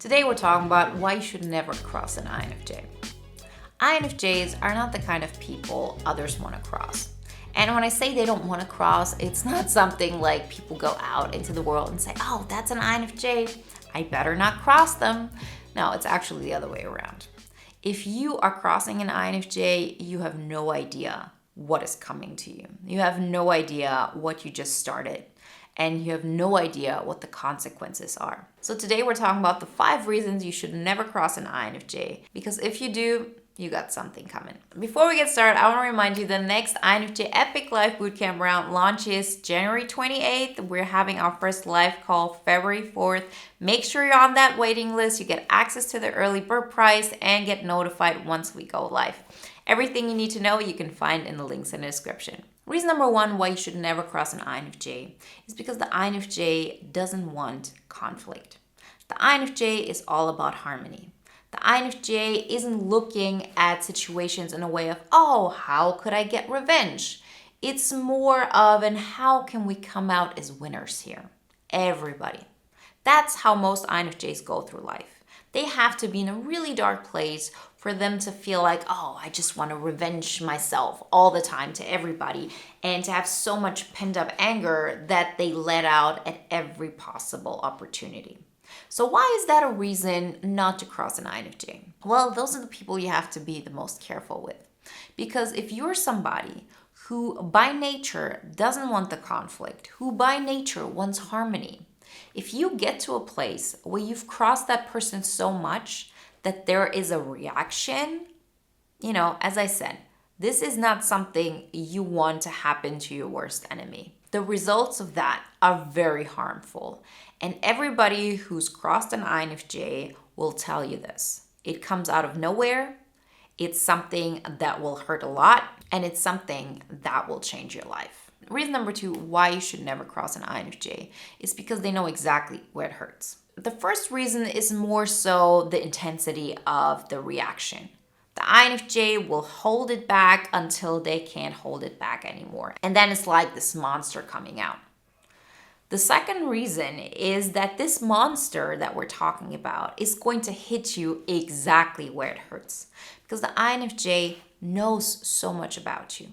Today we're talking about why you should never cross an INFJ. INFJs are not the kind of people others want to cross. And when I say they don't want to cross, it's not something like people go out into the world and say, oh, that's an INFJ, I better not cross them. No, it's actually the other way around. If you are crossing an INFJ, you have no idea what is coming to you. You have no idea what you just started, and you have no idea what the consequences are. So today we're talking about the 5 reasons you should never cross an INFJ, because if you do, you got something coming. Before we get started, I want to remind you the next INFJ Epic Live Bootcamp round launches January 28th. We're having our first live call February 4th. Make sure you're on that waiting list. You get access to the early bird price and get notified once we go live. Everything you need to know you can find in the links in the description. Reason number 1 why you should never cross an INFJ is because the INFJ doesn't want conflict. The INFJ is all about harmony. The INFJ isn't looking at situations in a way of, oh, how could I get revenge? It's more of an how can we come out as winners here? Everybody. That's how most INFJs go through life. They have to be in a really dark place for them to feel like, oh, I just want to revenge myself all the time to everybody, and to have so much pent up anger that they let out at every possible opportunity. So why is that a reason not to cross an INFJ? Well, those are the people you have to be the most careful with. Because if you're somebody who by nature doesn't want the conflict, who by nature wants harmony, if you get to a place where you've crossed that person so much that there is a reaction, as I said, this is not something you want to happen to your worst enemy. The results of that are very harmful. And everybody who's crossed an INFJ will tell you this. It comes out of nowhere. It's something that will hurt a lot, and it's something that will change your life. Reason number 2 why you should never cross an INFJ is because they know exactly where it hurts. The first reason is more so the intensity of the reaction. The INFJ will hold it back until they can't hold it back anymore. And then it's like this monster coming out. The second reason is that this monster that we're talking about is going to hit you exactly where it hurts. Because the INFJ knows so much about you.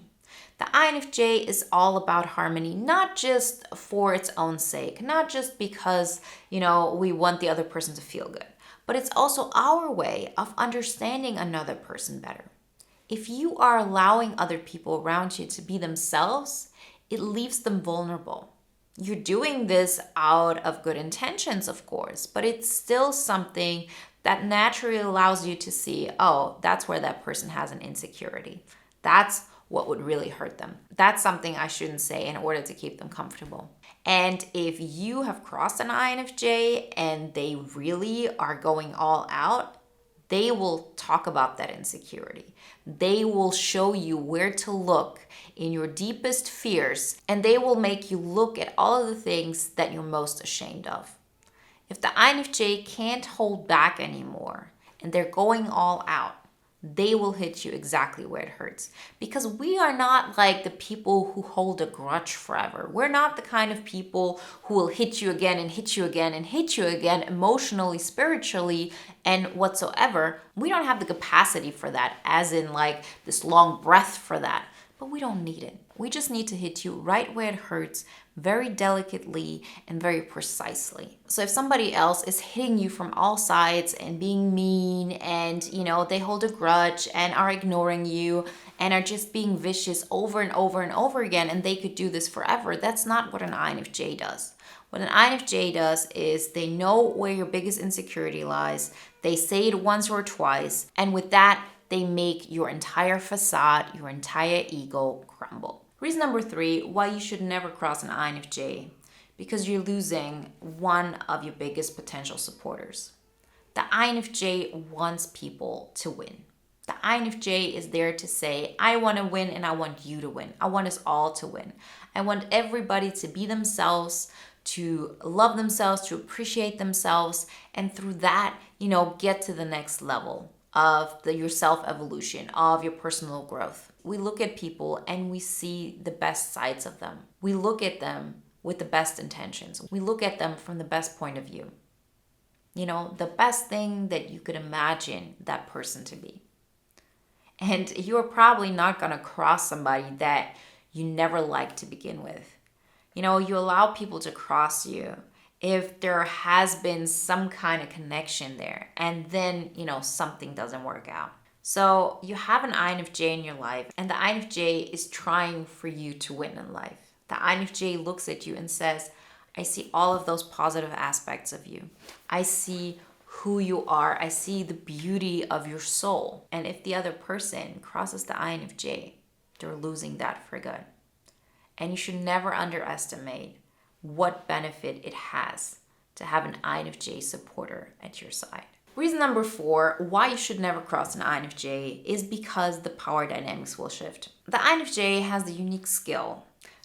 The INFJ is all about harmony, not just for its own sake, not just because, we want the other person to feel good, but it's also our way of understanding another person better. If you are allowing other people around you to be themselves, it leaves them vulnerable. You're doing this out of good intentions, of course, but it's still something that naturally allows you to see, oh, that's where that person has an insecurity. That's what would really hurt them. That's something I shouldn't say in order to keep them comfortable. And if you have crossed an INFJ and they really are going all out, they will talk about that insecurity. They will show you where to look in your deepest fears, and they will make you look at all of the things that you're most ashamed of. If the INFJ can't hold back anymore and they're going all out, they will hit you exactly where it hurts. Because we are not like the people who hold a grudge forever. We're not the kind of people who will hit you again and hit you again and hit you again emotionally, spiritually, and whatsoever. We don't have the capacity for that, as in like this long breath for that. But we don't need it. We just need to hit you right where it hurts, very delicately and very precisely. So if somebody else is hitting you from all sides and being mean and, they hold a grudge and are ignoring you and are just being vicious over and over and over again, and they could do this forever, that's not what an INFJ does. What an INFJ does is they know where your biggest insecurity lies. They say it once or twice, and with that, they make your entire facade, your entire ego crumble. Reason number 3 why you should never cross an INFJ, because you're losing one of your biggest potential supporters. The INFJ wants people to win. The INFJ is there to say, I want to win and I want you to win. I want us all to win. I want everybody to be themselves, to love themselves, to appreciate themselves, and through that, get to the next level of your self-evolution, of your personal growth. We look at people and we see the best sides of them. We look at them with the best intentions. We look at them from the best point of view. the best thing that you could imagine that person to be. And you're probably not going to cross somebody that you never liked to begin with. You allow people to cross you if there has been some kind of connection there, and then, something doesn't work out. So you have an INFJ in your life, and the INFJ is trying for you to win in life. The INFJ looks at you and says, I see all of those positive aspects of you. I see who you are. I see the beauty of your soul. And if the other person crosses the INFJ, they're losing that for good. And you should never underestimate what benefit it has to have an INFJ supporter at your side. Reason number 4, why you should never cross an INFJ is because the power dynamics will shift. The INFJ has the unique skill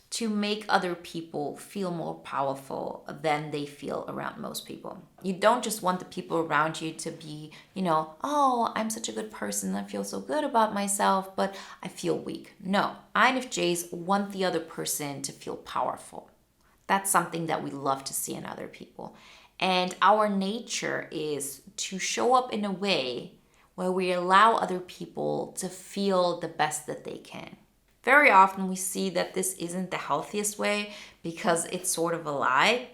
to make other people feel more powerful than they feel around most people. You don't just want the people around you to be, oh, I'm such a good person, I feel so good about myself, but I feel weak. No, INFJs want the other person to feel powerful. That's something that we love to see in other people. And our nature is to show up in a way where we allow other people to feel the best that they can. Very often we see that this isn't the healthiest way because it's sort of a lie.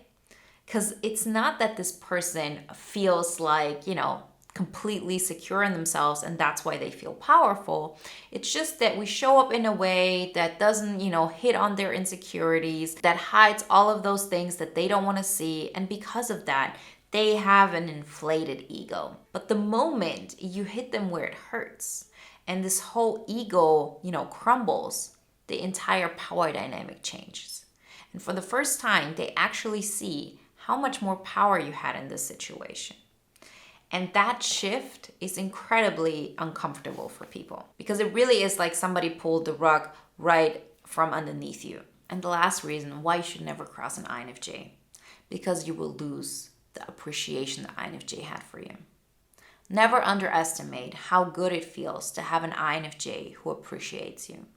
Because it's not that this person feels like, completely secure in themselves and that's why they feel powerful. It's just that we show up in a way that doesn't, hit on their insecurities, that hides all of those things that they don't want to see. And because of that, they have an inflated ego. But the moment you hit them where it hurts and this whole ego, crumbles, the entire power dynamic changes. And for the first time, they actually see how much more power you had in this situation. And that shift is incredibly uncomfortable for people because it really is like somebody pulled the rug right from underneath you. And the last reason why you should never cross an INFJ, because you will lose the appreciation the INFJ had for you. Never underestimate how good it feels to have an INFJ who appreciates you.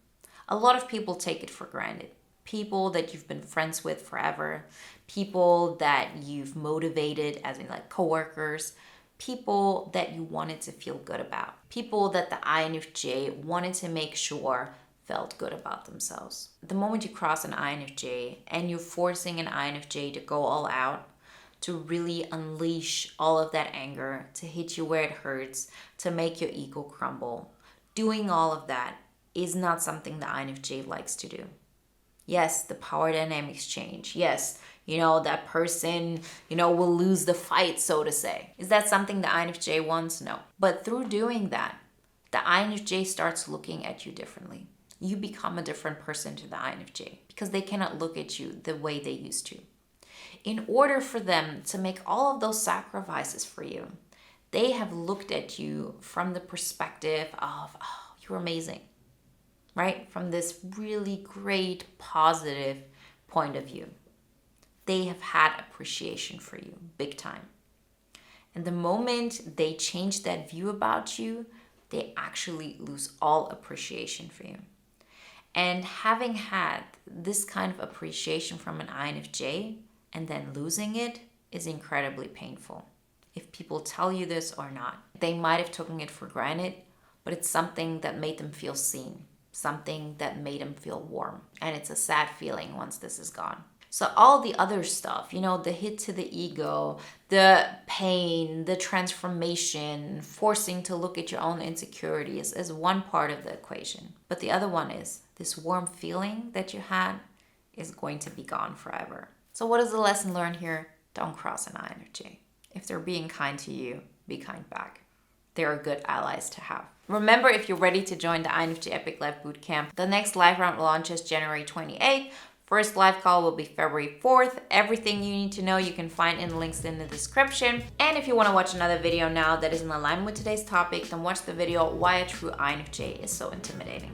A lot of people take it for granted. People that you've been friends with forever, people that you've motivated, as in like coworkers, people that you wanted to feel good about, people that the INFJ wanted to make sure felt good about themselves. The moment you cross an INFJ and you're forcing an INFJ to go all out, to really unleash all of that anger, to hit you where it hurts, to make your ego crumble, doing all of that is not something the INFJ likes to do. Yes, the power dynamics change. Yes, that person, will lose the fight, so to say. Is that something the INFJ wants? No. But through doing that, the INFJ starts looking at you differently. You become a different person to the INFJ because they cannot look at you the way they used to. In order for them to make all of those sacrifices for you, they have looked at you from the perspective of, oh, you're amazing, right? From this really great, positive point of view. They have had appreciation for you, big time. And the moment they change that view about you, they actually lose all appreciation for you. And having had this kind of appreciation from an INFJ and then losing it is incredibly painful. If people tell you this or not, they might have taken it for granted, but it's something that made them feel seen, something that made them feel warm. And it's a sad feeling once this is gone. So all the other stuff, the hit to the ego, the pain, the transformation, forcing to look at your own insecurities is one part of the equation. But the other one is this warm feeling that you had is going to be gone forever. So what is the lesson learned here? Don't cross an INFJ. If they're being kind to you, be kind back. They are good allies to have. Remember, if you're ready to join the INFJ Epic Life Bootcamp, the next live round launches January 28th. First live call will be February 4th. Everything you need to know you can find in the links in the description. And if you want to watch another video now that is in alignment with today's topic, then watch the video Why a True INFJ is So Intimidating.